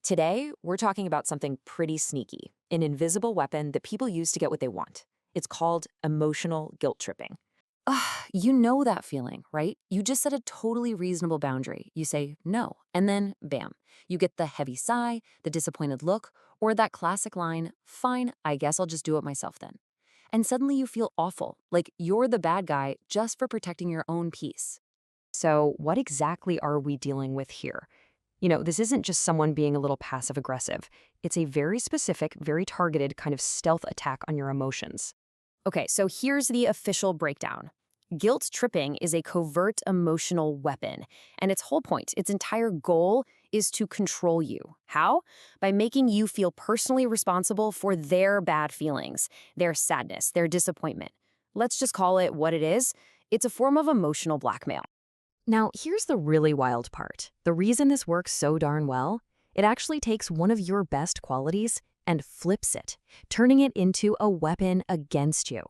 Today, we're talking about something pretty sneaky, an invisible weapon that people use to get what they want. It's called emotional guilt tripping. Ugh, you know that feeling, right? You just set a totally reasonable boundary. You say no, and then bam, you get the heavy sigh, the disappointed look, or that classic line, fine, I guess I'll just do it myself then. And suddenly you feel awful, like you're the bad guy just for protecting your own peace. So, what exactly are we dealing with here? This isn't just someone being a little passive aggressive. It's a very specific, very targeted kind of stealth attack on your emotions. Okay, so here's the official breakdown. Guilt tripping is a covert emotional weapon, and its whole point, its entire goal, is to control you. How? By making you feel personally responsible for their bad feelings, their sadness, their disappointment. Let's just call it what it is. It's a form of emotional blackmail. Now, here's the really wild part. The reason this works so darn well, it actually takes one of your best qualities and flips it, turning it into a weapon against you.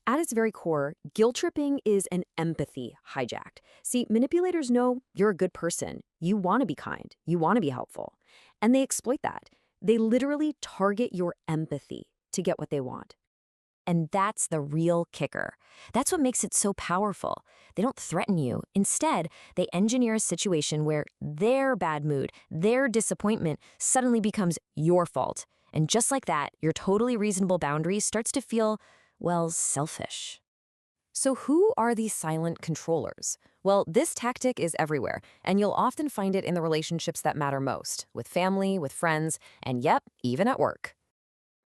At its very core, guilt tripping is an empathy hijacked. See, manipulators know you're a good person. You want to be kind. You want to be helpful. And they exploit that. They literally target your empathy to get what they want. And that's the real kicker. That's what makes it so powerful. They don't threaten you. Instead, they engineer a situation where their bad mood, their disappointment suddenly becomes your fault. And just like that, your totally reasonable boundary starts to feel, well, selfish. So who are these silent controllers? Well, this tactic is everywhere, and you'll often find it in the relationships that matter most, with family, with friends, and yep, even at work.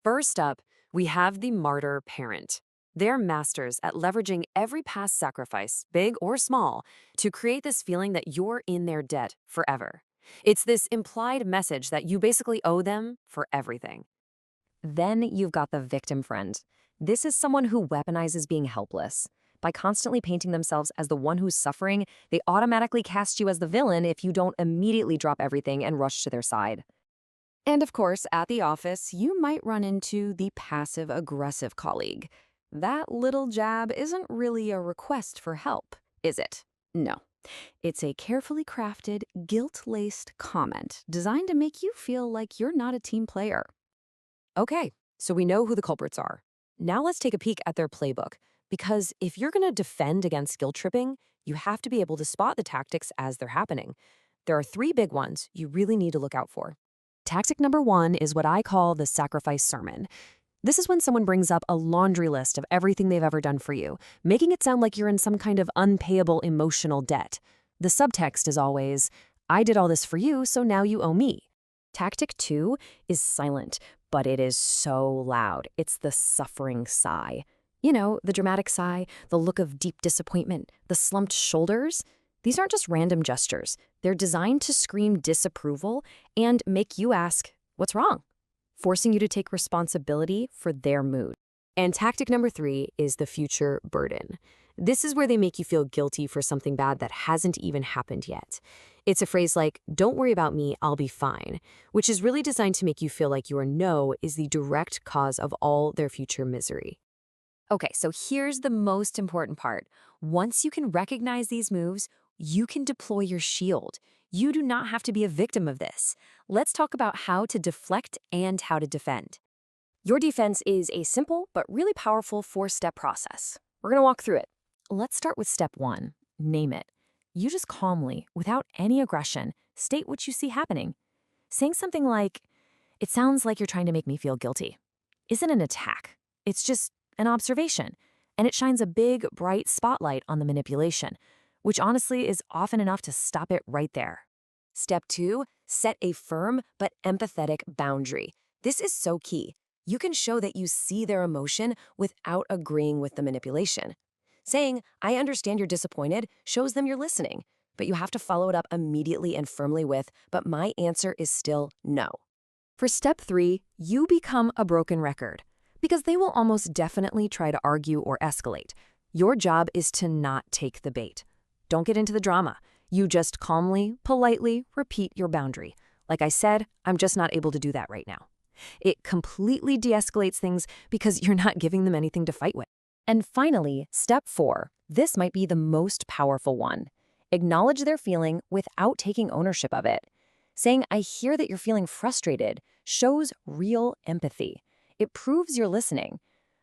First up, we have the martyr parent. They're masters at leveraging every past sacrifice, big or small, to create this feeling that you're in their debt forever. It's this implied message that you basically owe them for everything. Then you've got the victim friend. This is someone who weaponizes being helpless. By constantly painting themselves as the one who's suffering, they automatically cast you as the villain if you don't immediately drop everything and rush to their side. And of course, at the office, you might run into the passive-aggressive colleague. That little jab isn't really a request for help, is it? No. It's a carefully crafted, guilt-laced comment designed to make you feel like you're not a team player. Okay, so we know who the culprits are. Now let's take a peek at their playbook, because if you're going to defend against guilt tripping, you have to be able to spot the tactics as they're happening. There are 3 big ones you really need to look out for. Tactic number 1 is what I call the sacrifice sermon. This is when someone brings up a laundry list of everything they've ever done for you, making it sound like you're in some kind of unpayable emotional debt. The subtext is always, I did all this for you, so now you owe me. Tactic 2 is silent, but it is so loud. It's the suffering sigh. You know, the dramatic sigh, the look of deep disappointment, the slumped shoulders. These aren't just random gestures. They're designed to scream disapproval and make you ask, what's wrong? Forcing you to take responsibility for their mood. And tactic number 3 is the future burden. This is where they make you feel guilty for something bad that hasn't even happened yet. It's a phrase like, don't worry about me, I'll be fine, which is really designed to make you feel like your no is the direct cause of all their future misery. Okay, so here's the most important part. Once you can recognize these moves, you can deploy your shield. You do not have to be a victim of this. Let's talk about how to deflect and how to defend. Your defense is a simple but really powerful 4-step process. We're going to walk through it. Let's start with step 1, name it. You just calmly, without any aggression, state what you see happening. Saying something like, it sounds like you're trying to make me feel guilty, isn't an attack. It's just an observation, and it shines a big, bright spotlight on the manipulation, which honestly is often enough to stop it right there. Step 2, set a firm but empathetic boundary. This is so key. You can show that you see their emotion without agreeing with the manipulation. Saying, I understand you're disappointed, shows them you're listening, but you have to follow it up immediately and firmly with, but my answer is still no. For step 3, you become a broken record, because they will almost definitely try to argue or escalate. Your job is to not take the bait. Don't get into the drama. You just calmly, politely repeat your boundary. Like I said, I'm just not able to do that right now. It completely de-escalates things because you're not giving them anything to fight with. And finally, step 4. This might be the most powerful one. Acknowledge their feeling without taking ownership of it. Saying, I hear that you're feeling frustrated, shows real empathy. It proves you're listening.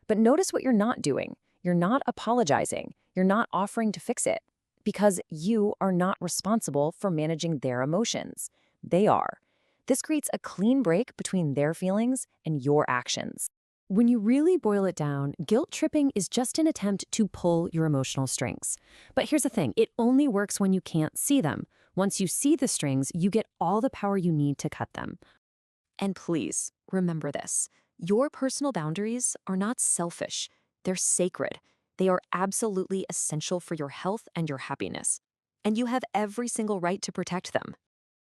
But notice what you're not doing. You're not apologizing. You're not offering to fix it. Because you are not responsible for managing their emotions. They are. This creates a clean break between their feelings and your actions. When you really boil it down, guilt tripping is just an attempt to pull your emotional strings. But here's the thing, it only works when you can't see them. Once you see the strings, you get all the power you need to cut them. And please, remember this. Your personal boundaries are not selfish. They're sacred. They are absolutely essential for your health and your happiness. And you have every single right to protect them.